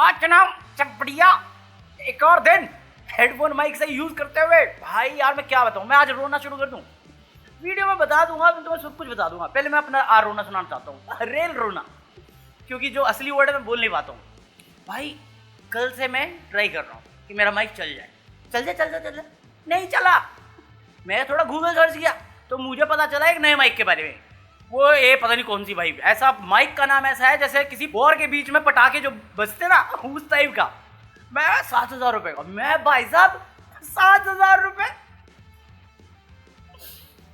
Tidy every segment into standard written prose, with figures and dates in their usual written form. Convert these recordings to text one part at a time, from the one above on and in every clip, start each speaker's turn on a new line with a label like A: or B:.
A: आज ना सब बढ़िया एक और दिन हेडफोन माइक से यूज करते हुए। भाई यार मैं क्या बताऊं, मैं आज रोना शुरू कर दूं। वीडियो में बता दूंगा, मैं तुम्हें सब कुछ बता दूंगा। पहले मैं अपना रोना सुनाना चाहता हूँ, रेल रोना, क्योंकि जो असली वर्ड है मैं बोल नहीं पाता हूँ। भाई कल से मैं ट्राई कर रहा हूँ कि मेरा माइक चल जाए, चल जाए, नहीं चला। मैं थोड़ा गूगल सर्च किया तो मुझे पता चला एक नए माइक के बारे में। वो ये पता नहीं कौन सी भाई, ऐसा माइक का नाम ऐसा है जैसे किसी बोर के बीच में पटाखे जो बजते ना, उस टाइप का। मैं 7,000 रुपए का, मैं भाई साहब 7,000 रुपए।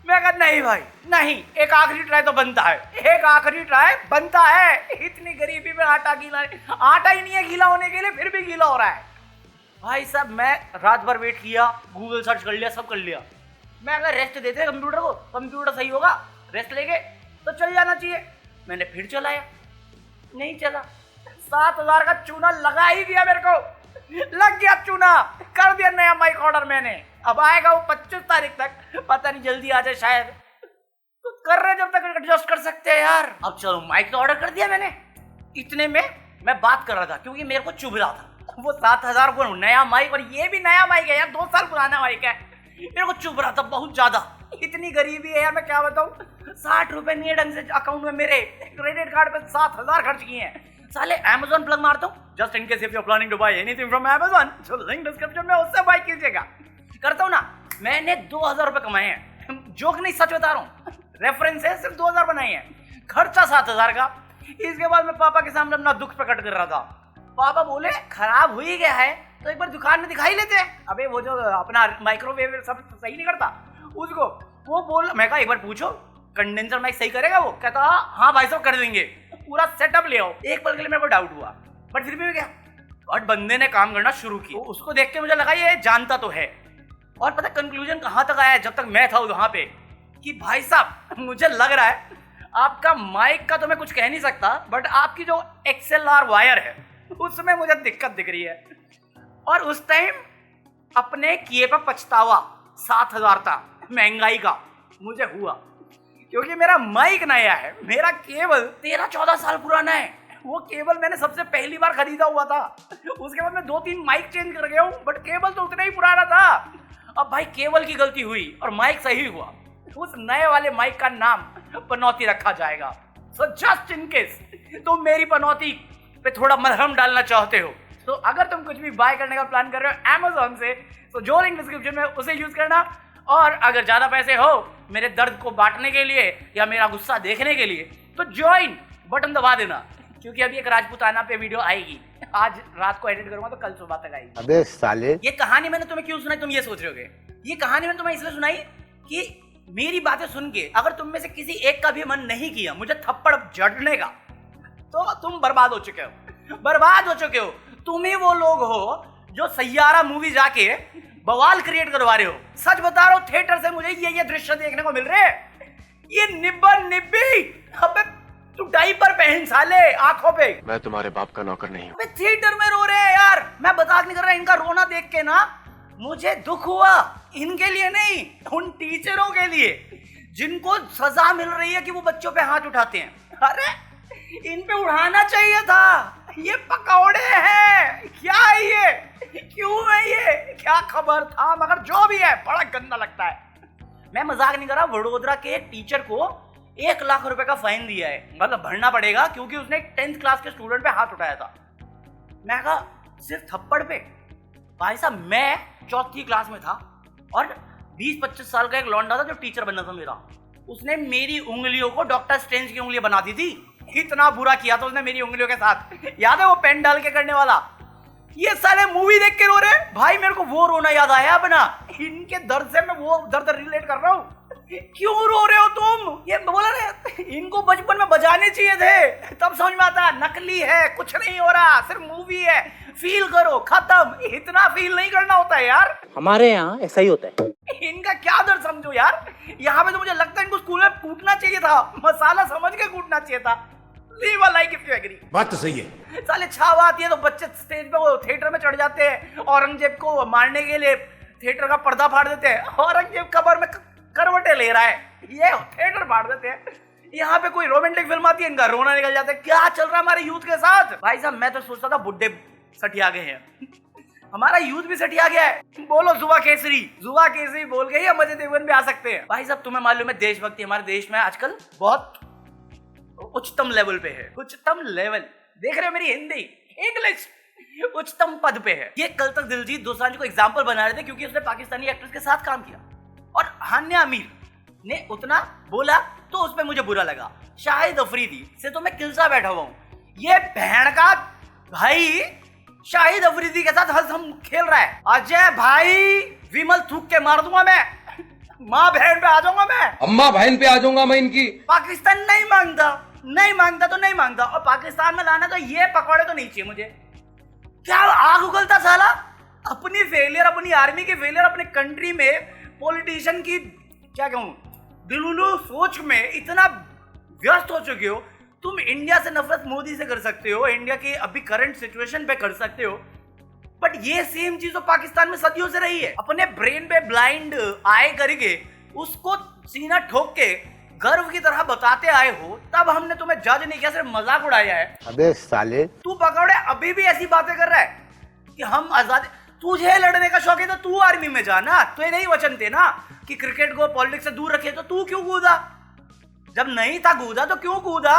A: मैं कहा नहीं भाई नहीं, एक आखिरी ट्राई तो बनता है, एक आखिरी ट्राई बनता है। इतनी गरीबी में आटा गीला, आटा ही नहीं है गीला होने के लिए, फिर भी गीला हो रहा है। भाई साहब मैं रात भर वेट किया, गूगल सर्च कर लिया, सब कर लिया। मैं अगर रेस्ट देते कंप्यूटर को, कंप्यूटर सही होगा, रेस्ट लेके तो चल जाना चाहिए। मैंने फिर चलाया, नहीं चला। 7,000 का चूना लगा ही दिया, मेरे को लग गया चूना, कर दिया नया माइक ऑर्डर मैंने। अब आएगा वो 25 तारीख तक, पता नहीं जल्दी आ जाए शायद। तो कर रहे जब तक एडजस्ट कर सकते हैं यार। अब चलो माइक तो ऑर्डर कर दिया मैंने। इतने में मैं बात कर रहा था क्योंकि मेरे को चुभ रहा था वो 7,000 को नया माइक, और ये भी नया माइक है यार, 2 साल पुराना माइक है। मेरे को चुभ रहा था बहुत ज्यादा। इतनी गरीबी है यार, मैं क्या बताऊं। 60 रुपए नहीं है ढंग से अकाउंट में मेरे, क्रेडिट कार्ड पे 7,000 खर्च किए हैं। साले Amazon प्लग मारता हूँ, just in case if you are planning to buy anything from Amazon, जो लिंक डिस्क्रिप्शन में उससे बाय कीजिएगा। करता हूँ ना, मैंने 2,000 रुपए कमाए हैं, जोक नहीं सच बता रहा हूँ। रेफरेंस है, सिर्फ 2,000 बनाए हैं, खर्चा 7,000 का। इसके बाद मैं पापा के सामने अपना दुख प्रकट कर रहा था। पापा बोले खराब हो ही गया है तो एक बार दुकान में दिखाई लेते हैं। अबे वो जो अपना माइक्रोवेव सब सही नहीं करता उसको, वो बोल, मैं कहा एक बार पूछो कंडेंसर माइक सही करेगा वो। कहता हाँ भाई साहब कर देंगे, पूरा सेटअप ले आओ। एक पल के लिए मेरे को डाउट हुआ, बट फिर भी क्या, और बंदे ने काम करना शुरू किया। तो उसको देख के मुझे लगा ये जानता तो है। और पता कंक्लूजन कहाँ तक आया जब तक मैं था वहां पे, कि भाई साहब मुझे लग रहा है आपका माइक का तो मैं कुछ कह नहीं सकता, बट आपकी जो XLR वायर है उसमें मुझे दिक्कत दिख रही है। और उस टाइम अपने किए पर पछतावा 7,000 था महंगाई का मुझे हुआ, क्योंकि मेरा माइक नया है, मेरा केबल 13-14 साल पुराना है। वो केबल मैंने सबसे पहली बार खरीदा हुआ था, उसके बाद मैं 2-3 माइक चेंज कर गया हूँ, बट केबल तो उतना ही पुराना था। अब भाई केबल की गलती हुई और माइक सही हुआ, उस नए वाले माइक का नाम पनौती रखा जाएगा। सो जस्ट इन केस तुम मेरी पनौती पे थोड़ा मलहम डालना चाहते हो, तो अगर तुम कुछ भी बाय करने का प्लान कर रहे हो Amazon से, तो जो लिंक डिस्क्रिप्शन में उसे यूज करना। और अगर ज्यादा पैसे हो मेरे दर्द को बांटने के लिए या मेरा गुस्सा देखने के लिए, तो ज्वाइन बटन दबा देना, क्योंकि अभी एक राजपूताना पे वीडियो आएगी। आज रात को एडिट करूंगा तो कल सुबह तक आएगी।
B: अबे साले,
A: ये कहानी मैंने तुम्हें क्यों सुनाई, तुम ये सोच रहे होगे। ये कहानी मैंने तुम्हें इसलिए सुनाई कि मेरी बातें सुन के अगर तुम में से किसी एक का भी मन नहीं किया मुझे थप्पड़ जड़ने का, तो तुम बर्बाद हो चुके हो, बर्बाद हो चुके हो। तुम ही वो लोग हो जो सैयारा मूवी जाके बवाल क्रिएट करवा रहे हो। सच बता रहा हूँ, थिएटर से मुझे ये दृश्य देखने को मिल रहे हैं। ये निब्बा निब्बी, अबे तू डाइपर पहन साले आंखों पे।
B: मैं तुम्हारे बाप का नौकर नहीं हूँ।
A: अबे थिएटर में रो रहे हैं यार, मैं मजाक नहीं कर रहा। इनका रोना देख के ना मुझे दुख हुआ, इनके लिए नहीं, उन टीचरों के लिए जिनको सजा मिल रही है कि वो बच्चों पे हाथ उठाते हैं। अरे इन पे उठाना चाहिए था। ये पकौड़े हैं क्या है, ये क्यों है, ये क्या खबर था, मगर जो भी है बड़ा गंदा लगता है। मैं मजाक नहीं कर रहा। वडोदरा के एक टीचर को 1 लाख रुपए का फाइन दिया है, मतलब भरना पड़ेगा, क्योंकि उसने 10th क्लास के स्टूडेंट पे हाथ उठाया था। मैं कहा सिर्फ थप्पड़ पे। भाई साहब मैं 4th क्लास में था और 20-25 साल का एक लौंडा था जो टीचर बनना था मेरा। उसने मेरी उंगलियों को डॉक्टर स्ट्रेंज की उंगलियां बना दी थी। इतना बुरा किया था उसने मेरी उंगलियों के साथ, याद है वो पेन डाल के करने वाला। ये साले मूवी देख के रो रहे भाई, मेरे को वो रोना याद आया अपना। इनके दर्द से मैं वो दर्द रिलेट कर रहा हूँ। क्यों रो रहे हो तुम, ये बोला ना, इनको बचपन में बजाने चाहिए थे, तब समझ में आता। नकली है, कुछ नहीं हो रहा, सिर्फ मूवी है, फील करो, खत्म। इतना फील नहीं करना होता है यार,
C: हमारे यहाँ ऐसा ही होता है।
A: इनका क्या दर्द समझो यार। यहाँ पे तो मुझे लगता है इनको स्कूल में कूटना चाहिए था, मसाला समझ के कूटना चाहिए था। Leave a like if you agree.
D: बात तो सही है।
A: साले छाव आती है तो बच्चे स्टेज पे वो थिएटर में चढ़ जाते हैं, औरंगजेब को मारने के लिए थिएटर का पर्दा फाड़ देते हैं। औरंगजेब कब्र में करवटे ले रहा है, ये थिएटर फाड़ देते हैं। यहाँ पे कोई रोमांटिक फिल्म आती है, इनका रोना निकल जाता है। क्या चल रहा है हमारे यूथ के साथ। भाई साहब मैं तो सोचता था बुड्ढे सठिया गए हैं। हमारा यूथ भी सठिया गया है। बोलो जुआ केसरी बोल के ही हम अजय देवगन भी आ सकते हैं। भाई साहब तुम्हें मालूम है देशभक्ति हमारे देश में आजकल बहुत उच्चतम लेवल पे है। उच्चतम लेवल देख रहे हो, मेरी हिंदी इंग्लिश उच्चतम पद पे है। ये कल तक दिलजीत दोसांझ को एग्जाम्पल बना रहे थे क्योंकि उसने पाकिस्तानी एक्ट्रेस के साथ काम किया और हान्या आमिर ने उतना बोला तो उस पर मुझे बुरा लगा। शाहिद अफरीदी से तो मैं किलसा बैठा हुआ हूं। ये बहन का भाई शाहिद अफरीदी के साथ हंस हम खेल रहा है। अजय भाई विमल थूक के मार दूंगा मैं, माँ बहन पे आ जाऊंगा मैं,
B: अम्मा बहन पे आ जाऊंगा मैं इनकी।
A: पाकिस्तान नहीं मांगता तो नहीं मांगता और पाकिस्तान में लाना तो ये पकौड़े तो नहीं चाहिए मुझे। क्या आग उगलता साला, अपनी फेलियर, अपनी आर्मी की फेलियर, अपने कंट्री में पॉलिटिशियन की क्या कहूं दिलुलू सोच में इतना व्यस्त हो चुके हो। तुम इंडिया से नफरत मोदी से कर सकते हो, इंडिया की अभी करंट सिचुएशन पे कर सकते हो, बट ये सेम चीज तो पाकिस्तान में सदियों से रही है। अपने ब्रेन पे ब्लाइंड आए करके उसको सीना ठोक के गर्व की तरह बताते आए हो, तब हमने तुम्हें जज नहीं किया, सिर्फ मजाक उड़ाया है।
C: अबे साले,
A: तू पकौड़े अभी भी ऐसी बातें कर रहा है कि हम आजाद। तुझे लड़ने का शौक है तो तू आर्मी में जा ना। तो ये नहीं वचन थे ना कि क्रिकेट को पॉलिटिक्स से दूर रखे, तो तू क्यों कूदा? जब नहीं था कूदा तो क्यों कूदा?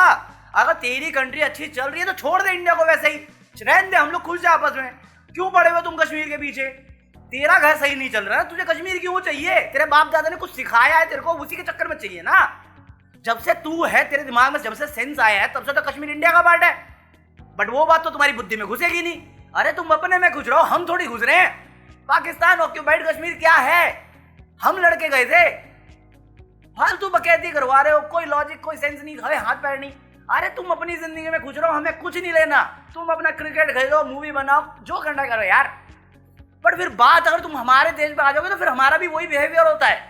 A: अगर तेरी कंट्री अच्छी चल रही है तो छोड़ दे इंडिया को, वैसे ही रहने दे, हम लोग खुश जाए आपस में। क्यों पड़े हुए तुम कश्मीर के पीछे? तेरा घर सही नहीं चल रहा है, तुझे कश्मीर क्यों चाहिए? तेरे बाप दादा ने कुछ सिखाया है तेरे को, उसी के चक्कर में चाहिए ना। जब से तू है, तेरे दिमाग में जब से सेंस आया है, तब से तो कश्मीर इंडिया का पार्ट है। बट वो बात तो तुम्हारी बुद्धि में घुसेगी नहीं। अरे तुम अपने में घुस रहे हो, हम थोड़ी घुस रहे हैं। पाकिस्तान ऑक्यूपाइड कश्मीर क्या है? हम लड़के गए थे। फालतू बकैती करवा रहे हो, कोई लॉजिक कोई सेंस नहीं, हमें हाथ पैर नहीं। अरे तुम अपनी जिंदगी में खुश रहो, हमें कुछ नहीं लेना। तुम अपना क्रिकेट खेलो, मूवी बनाओ, जो करना करो यार। बट फिर बात अगर तुम हमारे देश में आ जाओगे तो फिर हमारा भी वही बिहेवियर होता है।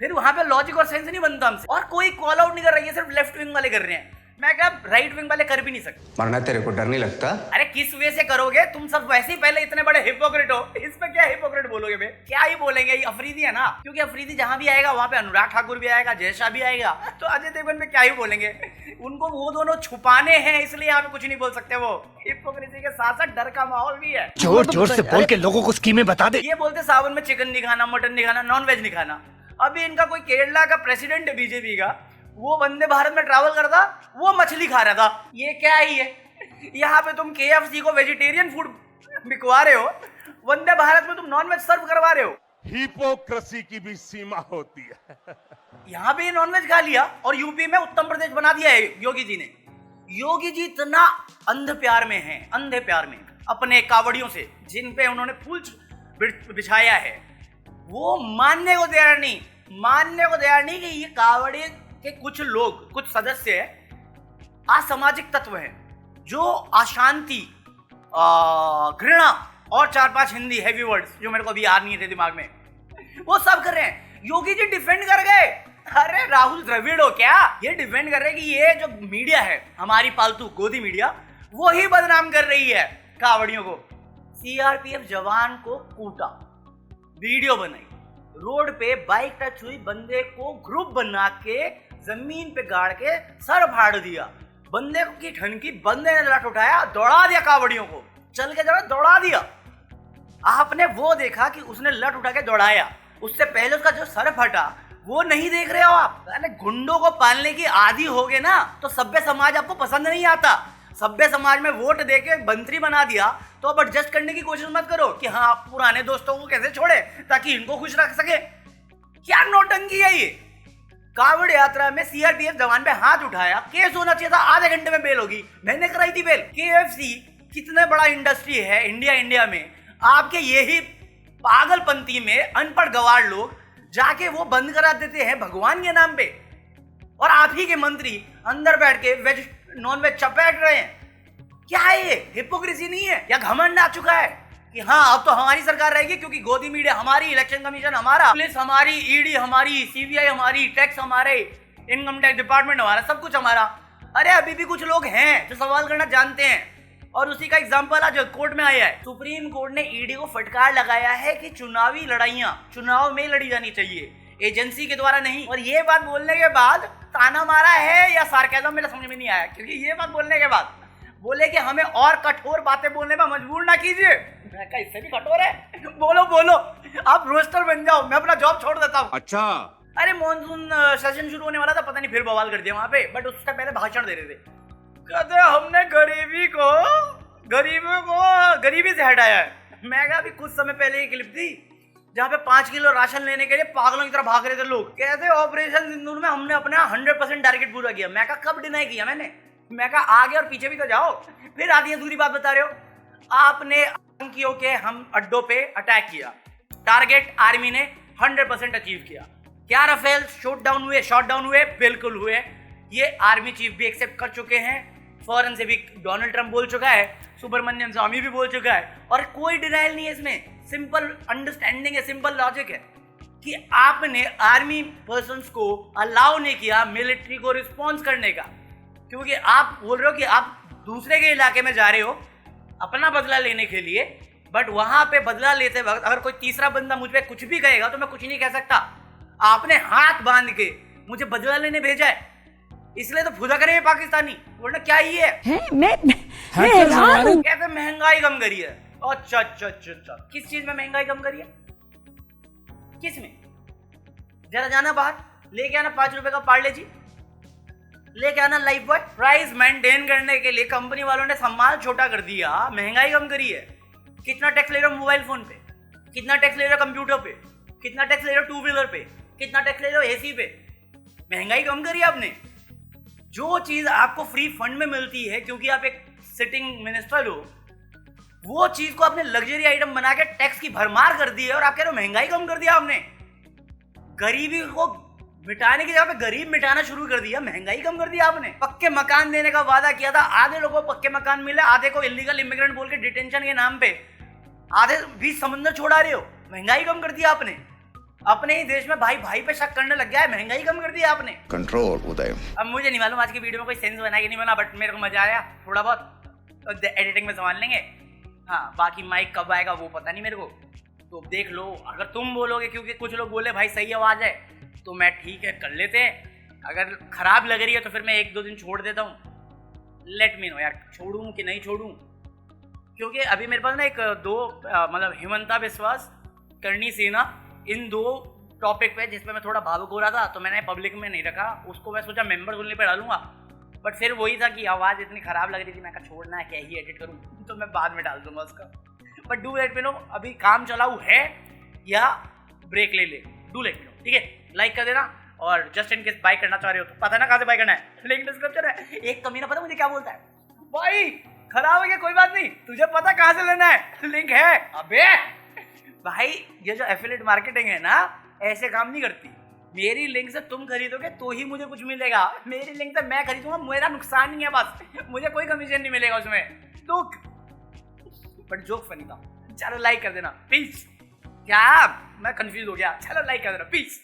A: फिर वहां पे लॉजिक और सेंस नहीं बनता हमसे। और कोई कॉल आउट नहीं कर रही है, सिर्फ लेफ्ट विंग वाले कर रहे हैं। मैं क्या राइट विंग वाले कर भी नहीं सकते।
B: मरना तेरे को डर नहीं लगता?
A: अरे किस वे से करोगे? तुम सब वैसे ही पहले इतने बड़े हिपोक्रेट हो, इस पे क्या हिपोक्रेट बोलोगे बे? क्या ही बोलेंगे, ये अफरीदी है ना, क्योंकि अफरीदी जहां भी आएगा वहां पे अनुराग ठाकुर भी आएगा, जय शाह भी आएगा, तो अजय देवगन पे क्या ही बोलेंगे। उनको वो दोनों छुपाने हैं, इसलिए यहाँ पे कुछ नहीं बोल सकते। वो हिपोक्रेसी के साथ साथ डर का माहौल भी है।
C: जोर जोर से बोल के लोगों को स्कीमें बता दे।
A: ये बोलते सावन में चिकन नहीं खाना, मटन नहीं खाना, नॉन वेज नहीं खाना। अभी इनका कोई केरला का प्रेसिडेंट है बीजेपी का, वो वंदे भारत में ट्रैवल करता, वो मछली खा रहा था। ये क्या ही है? यहाँ पे तुम KFC को वेजिटेरियन फूड बिकवा रहे हो, वंदे भारत में तुम नॉन वेज सर्व करवा रहे हो।
D: हिपोक्रेसी की भी सीमा होती है।
A: यहाँ पे नॉन वेज खा लिया और यूपी में उत्तर प्रदेश बना दिया है योगी जी ने। योगी जी इतना अंध प्यार में है, अंधे प्यार में अपने कावड़ियों से, जिन पे उन्होंने फूल बिछाया है, वो मानने को तैयार नहीं कि ये कावड़ी के कुछ लोग, कुछ सदस्य असामाजिक तत्व हैं जो अशांति, घृणा और 4-5 हिंदी हैवी वर्ड्स जो मेरे को अभी याद नहीं थे दिमाग में, वो सब कर रहे हैं। योगी जी डिफेंड कर गए। अरे राहुल द्रविड़ हो क्या? ये डिफेंड कर रहे हैं कि ये जो मीडिया है हमारी पालतू गोदी मीडिया, वो ही बदनाम कर रही है कावड़ियों को। CRPF जवान को कूटा, वीडियो बनाई, रोड पे बाइक टच हुई, बंदे को ग्रुप बना के जमीन पे गाड़ के सर फाड़ दिया। बंदे की ठनकी, बंदे ने लट उठाया, दौड़ा दिया कावड़ियों को, चल के जरा दौड़ा दिया। आपने वो देखा कि उसने लट उठा के दौड़ाया, उससे पहले उसका जो सर फटा वो नहीं देख रहे हो आप? अरे गुंडों को पालने की आदी हो गए ना तो सभ्य समाज आपको पसंद नहीं आता। सभ्य समाज में वोट देके मंत्री बना दिया तो अब एडजस्ट करने की कोशिश मत करो कि हाँ पुराने दोस्तों को कैसे छोड़े ताकि इनको खुश रख सके। क्या नौटंकी है ये? कावड़ यात्रा में CRPF जवान पे हाथ उठाया, केस होना चाहिए था, आधे घंटे में बेल होगी। मैंने कराई थी बेल। KFC कितने बड़ा इंडस्ट्री है इंडिया में, आपके यही पागलपंथी में अनपढ़ गवार लोग जाके वो बंद करा देते हैं भगवान के नाम पे, और आप ही के मंत्री अंदर बैठ के वेज नॉन वेज चपेट रहे हैं। क्या है ये? हिपोक्रेसी नहीं है? या घमंड आ चुका है कि हाँ अब तो हमारी सरकार रहेगी क्योंकि गोदी मीडिया हमारी, इलेक्शन कमीशन हमारा, पुलिस हमारी, ED हमारी, CBI हमारी, टैक्स हमारे, इनकम टैक्स डिपार्टमेंट हमारा, सब कुछ हमारा। अरे अभी भी कुछ लोग हैं जो सवाल करना जानते हैं, और उसी का एग्जाम्पल आज कोर्ट में आया है। सुप्रीम कोर्ट ने ED को फटकार लगाया है कि चुनावी लड़ाइयां चुनाव में लड़ी जानी चाहिए, एजेंसी के द्वारा नहीं। और ये बात बोलने के बाद ताना मारा है या सार्केज़म, मेरा समझ में नहीं आया, क्योंकि ये बात बोलने के बाद बोले कि हमें और कठोर बातें बोलने में मजबूर ना कीजिए। मैं कहा इससे भी कठोर है, बोलो बोलो, आप रोस्टर बन जाओ, मैं अपना जॉब छोड़ देता हूँ।
B: अच्छा,
A: अरे मॉनसून सेशन शुरू होने वाला था, पता नहीं फिर बवाल कर दिया वहां पे, बट उससे पहले भाषण दे रहे थे। कहते हमने गरीबी से हटाया है। मैं कहा अभी कुछ समय पहले ये क्लिप थी जहाँ पे 5 किलो राशन लेने के लिए पागलों की तरह भाग रहे थे लोग। कहते ऑपरेशन सिंदूर में हमने अपना 100% टारगेट पूरा किया। मैं कहा कब डिनाई किया मैंने? मैं कहा आगे और पीछे भी तो जाओ, फिर आधी अधूरी बात बता रहे हो। आपने आतंकियों के हम अड्डों पे अटैक किया, टारगेट आर्मी ने 100% अचीव किया। क्या राफेल शॉट डाउन हुए? बिल्कुल हुए। ये आर्मी चीफ भी एक्सेप्ट कर चुके हैं, फॉरेन से भी डोनाल्ड ट्रंप बोल चुका है, सुब्रमण्यम स्वामी भी बोल चुका है, और कोई डिनाइल नहीं है इसमें। सिंपल अंडरस्टैंडिंग है, सिंपल लॉजिक है कि आपने आर्मी पर्सन्स को अलाउ नहीं किया मिलिट्री को रिस्पॉन्स करने का, क्योंकि आप बोल रहे हो कि आप दूसरे के इलाके में जा रहे हो अपना बदला लेने के लिए, बट वहां पे बदला लेते वक्त अगर कोई तीसरा बंदा मुझ पे कुछ भी कहेगा तो मैं कुछ नहीं कह सकता। आपने हाथ बांध के मुझे बदला लेने भेजा है, इसलिए तो फुदा करेंगे पाकिस्तानी, वरना क्या ही है? कहते महंगाई कम करी है। अच्छा, किस चीज में महंगाई कम करी है? किस में? जरा जाना बाहर, लेके आना 5 रुपए का पार्ले जी, लेके आना लाइफ बॉय। प्राइस मेंटेन करने के लिए कंपनी वालों ने सम्मान छोटा कर दिया, महंगाई कम करी है। कितना टैक्स ले रहे हो मोबाइल फोन पे, कितना टैक्स ले रहे हो कंप्यूटर पे, कितना टैक्स ले रहे हो टू व्हीलर पे, कितना टैक्स ले रहे हो एसी पे? महंगाई कम करी आपने। जो चीज आपको फ्री फंड में मिलती है क्योंकि आप एक सिटिंग मिनिस्टर हो, वो चीज को आपने लग्जरी आइटम बना के टैक्स की भरमार कर दी है, और आप कह रहे हो महंगाई कम कर दिया आपने। गरीबी को मिटाने की जगह पे गरीब मिटाना शुरू कर दिया, महंगाई कम कर दिया आपने। पक्के मकान देने का वादा किया था, आधे लोगों को पक्के मकान मिले, आधे को इलीगल इमिग्रेंट बोल के डिटेंशन के नाम पे आधे बीच समंदर छोड़ा रहे हो। महंगाई कम कर दिया आपने। अपने ही देश में भाई भाई पे शक करने लग गया है, महंगाई कम कर दिया आपने।
B: कंट्रोल उदय।
A: अब मुझे नहीं मालूम आज की वीडियो में कोई सेंस बना कि नहीं बना, बट मेरे को मजा आया थोड़ा बहुत। एडिटिंग में संभाल लेंगे। हाँ, बाकी माइक कब आएगा वो पता नहीं मेरे को, तो देख लो। अगर तुम बोलोगे, क्योंकि कुछ लोग बोले भाई सही आवाज है, तो मैं ठीक है कर लेते हैं। अगर खराब लग रही है तो फिर मैं 1-2 दिन छोड़ देता हूँ। लेट मी नो यार, छोड़ूं कि नहीं छोड़ूं, क्योंकि अभी मेरे पास ना मतलब हिमंता विश्वास, करणी सेना, इन 2 टॉपिक पे जिसपे मैं थोड़ा भावुक हो रहा था, तो मैंने पब्लिक में नहीं रखा उसको। मैं सोचा मेंबर सुनने पे डालूंगा, बट फिर वही था कि आवाज़ इतनी खराब लग रही थी, मैं कहा छोड़ना है, क्या ही एडिट करूँ, तो मैं बाद में डाल दूंगा उसका। But do let me know अभी काम चलाऊ है या ब्रेक ले डू लेट मी नो, ठीक है? लाइक कर देना, और जस्ट इन केस बाय करना चाह रहे हो तो पता है ना कहाँ से बाय करना है, लिंक डिस्क्रिप्शन है। एक कमीना पता मुझे क्या बोलता है, भाई खराब हो गया कोई बात नहीं, तुझे पता कहाँ से लेना है, लिंक है। अबे भाई, ये जो एफिलिएट मार्केटिंग है ना, ऐसे काम नहीं करती। मेरी लिंक से तुम खरीदोगे तो ही मुझे कुछ मिलेगा, मेरी लिंक से मैं खरीदूंगा, मेरा नुकसान नहीं है बस, मुझे कोई कमीशन नहीं मिलेगा उसमें। तो बट जोक फनी था। चलो लाइक कर देना, पीस। क्या मैं कंफ्यूज हो गया, चलो लाइक कर देना, पीस।